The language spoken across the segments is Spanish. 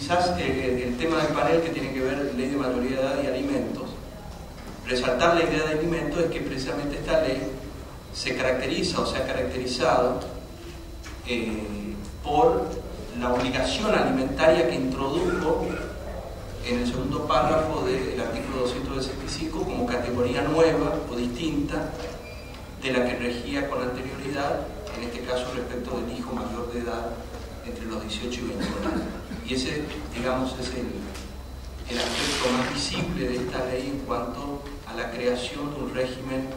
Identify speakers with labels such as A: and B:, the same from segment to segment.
A: quizás el tema del panel que tiene que ver ley de mayoría de edad y alimentos, resaltar la idea de alimentos es que precisamente esta ley se caracteriza o se ha caracterizado por la obligación alimentaria que introdujo en el segundo párrafo del artículo 265 como categoría nueva o distinta de la que regía con anterioridad, en este caso respecto del hijo mayor de edad entre los 18 y 21 años. Y ese, digamos, es el aspecto más visible de esta ley en cuanto a la creación de un régimen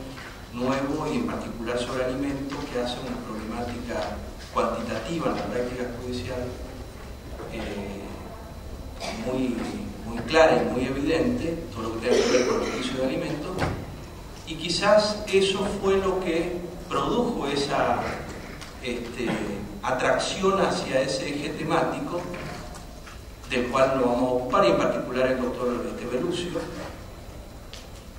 A: nuevo y en particular sobre alimentos que hace una problemática cuantitativa en la práctica judicial muy clara y muy evidente, todo lo que tiene que ver con el juicio de alimentos, y quizás eso fue lo que produjo esa atracción hacia ese eje temático del cual nos vamos a ocupar, y en particular el doctor Belucio,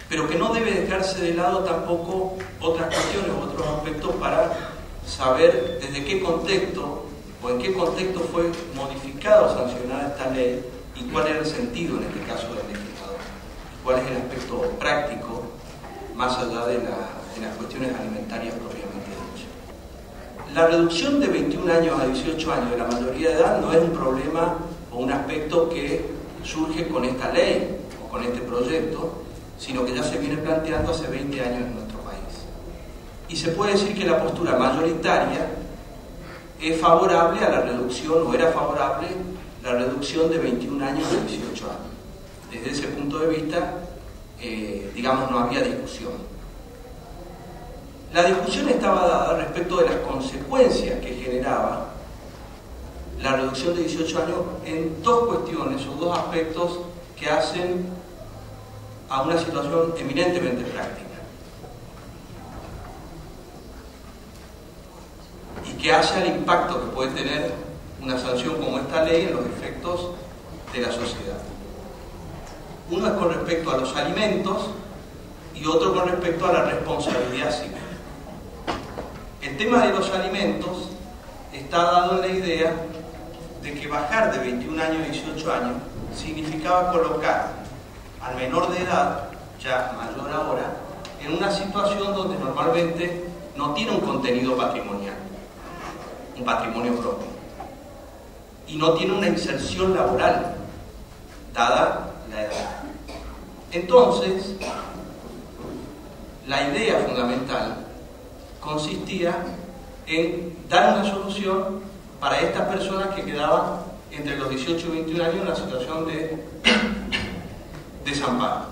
A: pero que no debe dejarse de lado tampoco otras cuestiones o otros aspectos para saber desde qué contexto o en qué contexto fue modificada o sancionada esta ley y cuál era el sentido en este caso del legislador, cuál es el aspecto práctico más allá de las cuestiones alimentarias propiamente dichas. La reducción de 21 años a 18 años de la mayoría de edad no es un problema o un aspecto que surge con esta ley o con este proyecto, sino que ya se viene planteando hace 20 años en nuestro país. Y se puede decir que la postura mayoritaria es favorable a la reducción, o era favorable la reducción de 21 años a 18 años. Desde ese punto de vista, digamos, no había discusión. La discusión estaba dada respecto de las consecuencias que generaba la reducción de 18 años en dos cuestiones o dos aspectos que hacen a una situación eminentemente práctica y que hace al impacto que puede tener una sanción como esta ley en los efectos de la sociedad. Uno es con respecto a los alimentos y otro con respecto a la responsabilidad civil. El tema de los alimentos está dado en la idea de que bajar de 21 años a 18 años significaba colocar al menor de edad, ya mayor ahora, en una situación donde normalmente no tiene un contenido patrimonial, un patrimonio propio, y no tiene una inserción laboral, dada la edad. Entonces, la idea fundamental consistía en dar una solución para estas personas que quedaban entre los 18 y 21 años en una situación de desamparo.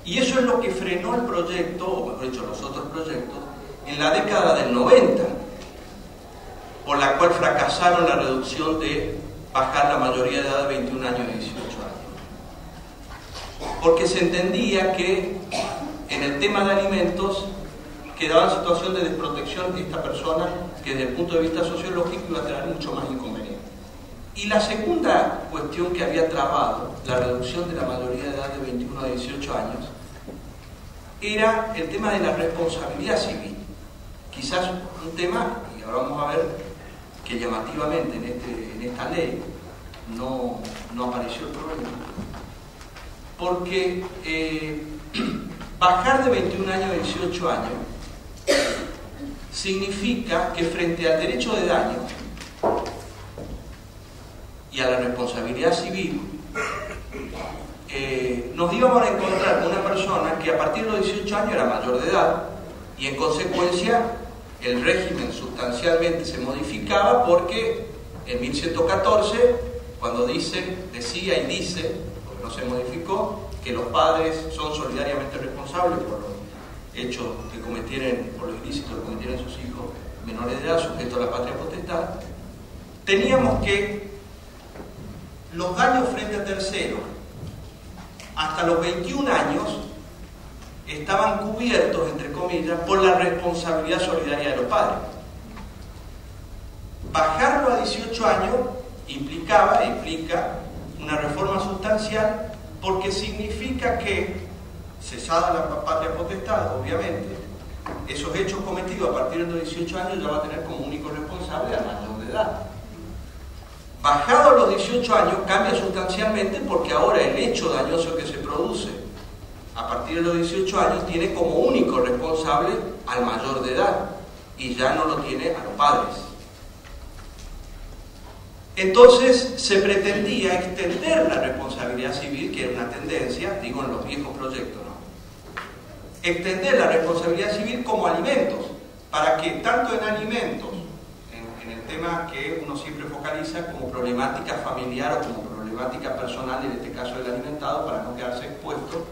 A: Y eso es lo que frenó el proyecto, o mejor dicho, los otros proyectos, en la década del 90, por la cual fracasaron la reducción de bajar la mayoría de edad de 21 años a 18 años. Porque se entendía que en el tema de alimentos quedaba en situación de desprotección esta persona que desde el punto de vista sociológico iba a tener mucho más inconveniente. Y la segunda cuestión que había trabado la reducción de la mayoría de edad de 21 a 18 años era el tema de la responsabilidad civil. Quizás un tema, y ahora vamos a ver que llamativamente en esta ley no apareció el problema, porque bajar de 21 años a 18 años significa que frente al derecho de daño y a la responsabilidad civil, nos íbamos a encontrar con una persona que a partir de los 18 años era mayor de edad y en consecuencia el régimen sustancialmente se modificaba porque en 1114, cuando decía y dice, porque no se modificó, que los padres son solidariamente responsables por los hechos que cometieren, por los ilícitos que cometieran sus hijos menores de edad sujetos a la patria potestad, teníamos que los daños frente a terceros hasta los 21 años estaban cubiertos, entre comillas, por la responsabilidad solidaria de los padres. Bajarlo a 18 años implica una reforma sustancial porque significa que, cesada la patria potestad, obviamente, esos hechos cometidos a partir de los 18 años ya va a tener como único responsable al mayor de edad. Bajado a los 18 años cambia sustancialmente, porque ahora el hecho dañoso que se produce a partir de los 18 años tiene como único responsable al mayor de edad y ya no lo tiene a los padres. Entonces se pretendía extender la responsabilidad civil, que era una tendencia, digo en los viejos proyectos, ¿no? Extender la responsabilidad civil como alimentos, para que tanto en alimentos, en el tema que uno siempre focaliza como problemática familiar o como problemática personal, en este caso del alimentado, para no quedarse expuesto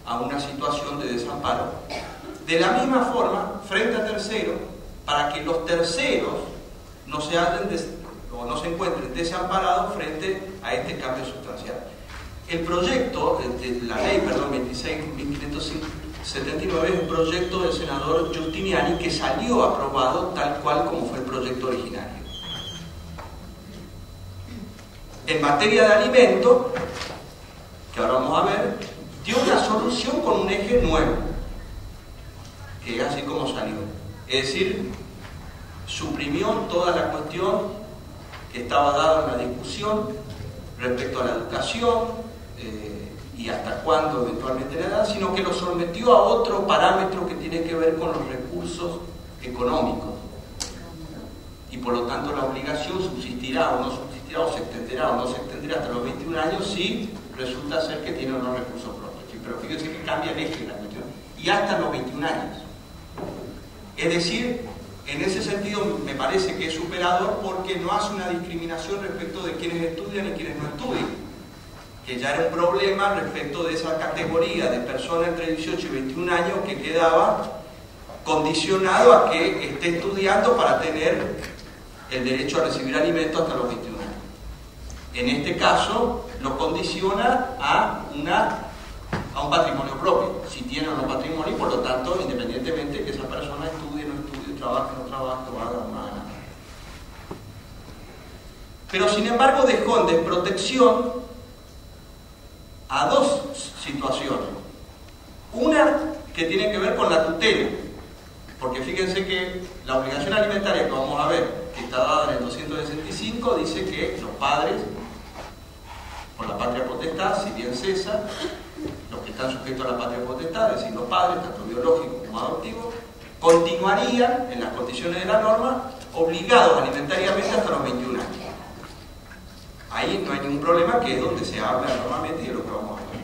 A: a una situación de desamparo. De la misma forma, frente a terceros, para que los terceros no se encuentren desamparados frente a este cambio sustancial. El proyecto, la ley, 26.579, es un proyecto del senador Giustiniani que salió aprobado tal cual como fue el proyecto originario. En materia de alimentos, que ahora vamos a ver, dio una solución con un eje nuevo, que es así como salió. Es decir, suprimió toda la cuestión que estaba dada en la discusión respecto a la educación y hasta cuándo eventualmente la edad, sino que lo sometió a otro parámetro que tiene que ver con los recursos económicos. Y por lo tanto la obligación subsistirá o no subsistirá, o se extenderá o no se extenderá hasta los 21 años si resulta ser que tiene unos recursos propios. ¿Sí? Pero fíjense que cambia el eje de la cuestión. Y hasta los 21 años. Es decir, en ese sentido me parece que es superador, porque no hace una discriminación respecto de quienes estudian y quienes no estudian, que ya era un problema respecto de esa categoría de personas entre 18 y 21 años que quedaba condicionado a que esté estudiando para tener el derecho a recibir alimentos hasta los 21 años. En este caso lo condiciona a un patrimonio propio, si tiene o no patrimonio, y por lo tanto, independientemente de que esa persona estudie, no estudie, trabaje, no trabaje, o haga o no haga nada. Pero sin embargo dejó en desprotección a dos situaciones. Una que tiene que ver con la tutela, porque fíjense que la obligación alimentaria que vamos a ver, que está dada en el 265, dice que los padres, por la patria potestad, si bien cesa, los que están sujetos a la patria potestad, es decir, los padres, tanto biológicos como adoptivos, continuarían, en las condiciones de la norma, obligados alimentariamente hasta los 21 años. Ahí no hay ningún problema, que es donde se habla normalmente y es lo que vamos a ver.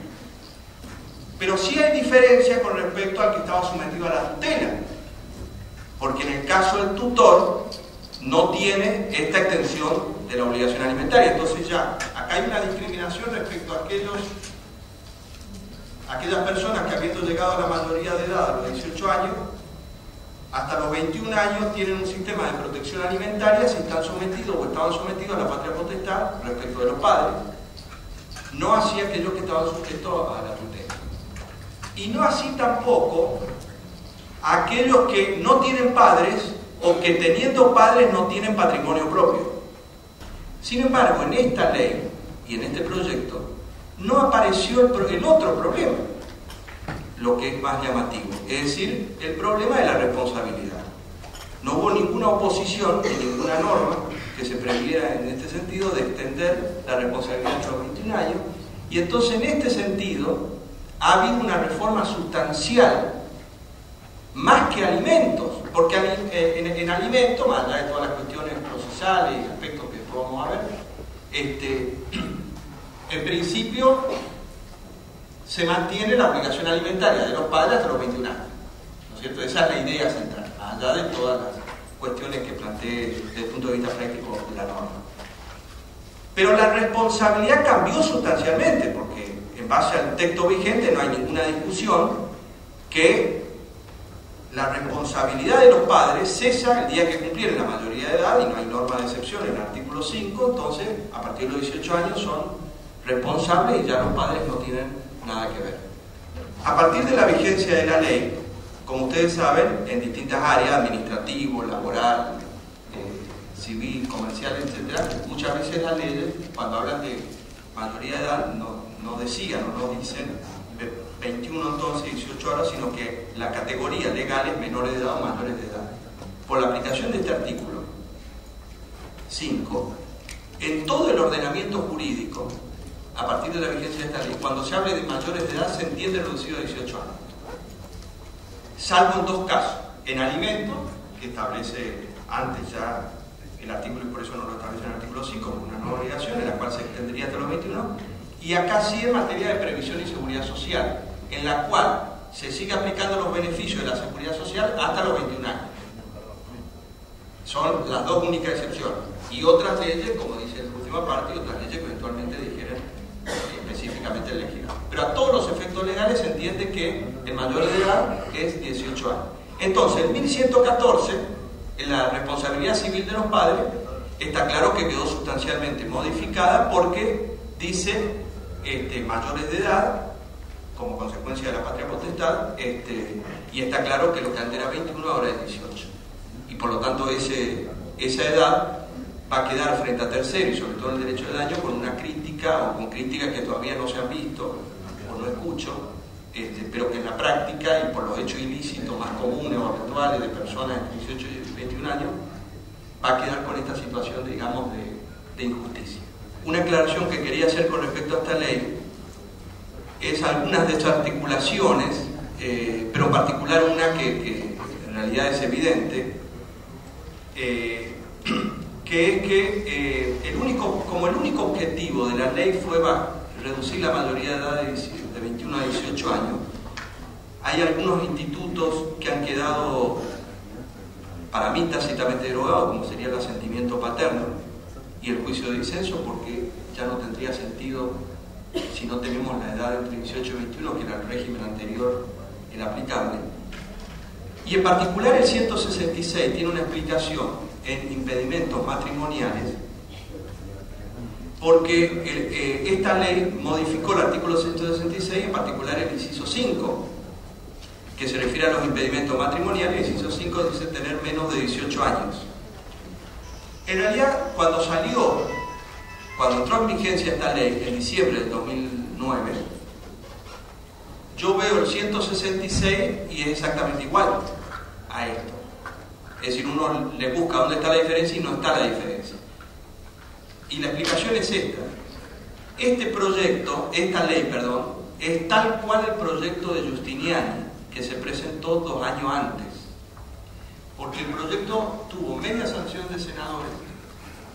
A: Pero sí hay diferencia con respecto al que estaba sometido a la tutela, porque en el caso del tutor no tiene esta extensión de la obligación alimentaria. Entonces ya, acá hay una discriminación respecto a aquellas personas que, habiendo llegado a la mayoría de edad a los 18 años, hasta los 21 años tienen un sistema de protección alimentaria si están sometidos o estaban sometidos a la patria potestad respecto de los padres, no así aquellos que estaban sujetos a la tutela. Y no así tampoco a aquellos que no tienen padres o que teniendo padres no tienen patrimonio propio. Sin embargo, en esta ley y en este proyecto no apareció el otro problema, lo que es más llamativo, es decir, el problema de la responsabilidad. No hubo ninguna oposición ni ninguna norma que se previera en este sentido de extender la responsabilidad hasta los 21 años, y entonces en este sentido ha habido una reforma sustancial más que alimentos, porque en alimentos, más allá de todas las cuestiones procesales y aspectos que después vamos a ver, en principio se mantiene la obligación alimentaria de los padres hasta los 21 años, ¿no es cierto? Esa es la idea central, más allá de todas las cuestiones que planteé desde el punto de vista práctico de la norma. Pero la responsabilidad cambió sustancialmente, porque en base al texto vigente no hay ninguna discusión que la responsabilidad de los padres cesa el día que cumplieron la mayoría de edad, y no hay norma de excepción en el artículo 5, entonces a partir de los 18 años son responsables y ya los padres no tienen nada que ver. A partir de la vigencia de la ley, como ustedes saben, en distintas áreas, administrativo, laboral, civil, comercial, etc., muchas veces las leyes, cuando hablan de mayoría de edad, no decían o no dicen 21 entonces 18 horas, sino que la categoría legal es menores de edad o mayores de edad. Por la aplicación de este artículo 5, en todo el ordenamiento jurídico, a partir de la vigencia de esta ley, cuando se hable de mayores de edad se entiende reducido a 18 años. Salvo en dos casos: en alimentos, que establece antes ya el artículo, y por eso no lo establece en el artículo 5, como una nueva obligación, en la cual se extendería hasta los 21, y acá sí en materia de previsión y seguridad social, en la cual se sigue aplicando los beneficios de la seguridad social hasta los 21 años. Son las dos únicas excepciones. Y otras leyes, como dice la última parte, y otras leyes que eventualmente digieren específicamente el legislador. Pero a todos los efectos legales se entiende que el mayor de edad es 18 años. Entonces, en 1114, en la responsabilidad civil de los padres, está claro que quedó sustancialmente modificada porque dice mayores de edad, como consecuencia de la patria potestad, y está claro que lo que antes era 21 ahora es 18. Y por lo tanto esa edad va a quedar frente a tercero y sobre todo el derecho de daño con una crítica o con críticas que todavía no se han visto o no escucho, pero que en la práctica y por los hechos ilícitos más comunes o habituales de personas entre 18 y 21 años va a quedar con esta situación, digamos, de injusticia. Una aclaración que quería hacer con respecto a esta ley es algunas de estas articulaciones, pero en particular una que en realidad es evidente, que el único objetivo de la ley fue reducir la mayoría de edad de 21 a 18 años. Hay algunos institutos que han quedado para mí tácitamente derogados, como sería el asentimiento paterno y el juicio de disenso, porque ya no tendría sentido si no tenemos la edad entre 18 y 21, que era el régimen anterior el aplicable. Y en particular el 166 tiene una explicación en impedimentos matrimoniales, porque esta ley modificó el artículo 166, en particular el inciso 5, que se refiere a los impedimentos matrimoniales. El inciso 5 dice tener menos de 18 años. En realidad, cuando entró en vigencia esta ley, en diciembre del 2009, yo veo el 166 y es exactamente igual a esto. Es decir, uno le busca dónde está la diferencia y no está la diferencia. Y la explicación es esta. Esta ley, es tal cual el proyecto de Giustiniani, que se presentó 2 años antes. Porque el proyecto tuvo media sanción de senadores,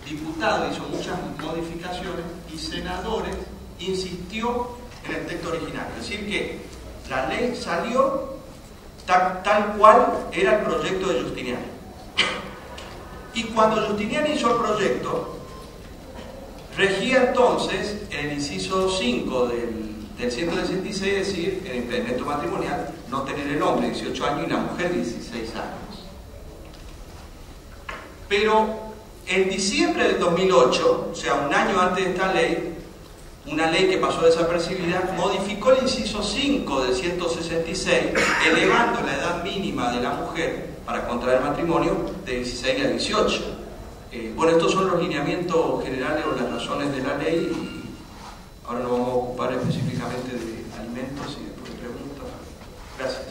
A: diputados hizo muchas modificaciones y senadores insistió en el texto original. Es decir, que la ley salió tal cual era el proyecto de Giustiniani. Y cuando Giustiniani hizo el proyecto, regía entonces en el inciso 5 del 166, es decir, en el impedimento matrimonial, no tener el hombre 18 años y la mujer 16 años. Pero en diciembre del 2008, o sea, un año antes de esta ley, una ley que pasó desapercibida, modificó el inciso 5 del 166, elevando la edad mínima de la mujer para contraer matrimonio de 16 a 18. Bueno, estos son los lineamientos generales o las razones de la ley, y ahora nos vamos a ocupar específicamente de alimentos y después de preguntas. Gracias.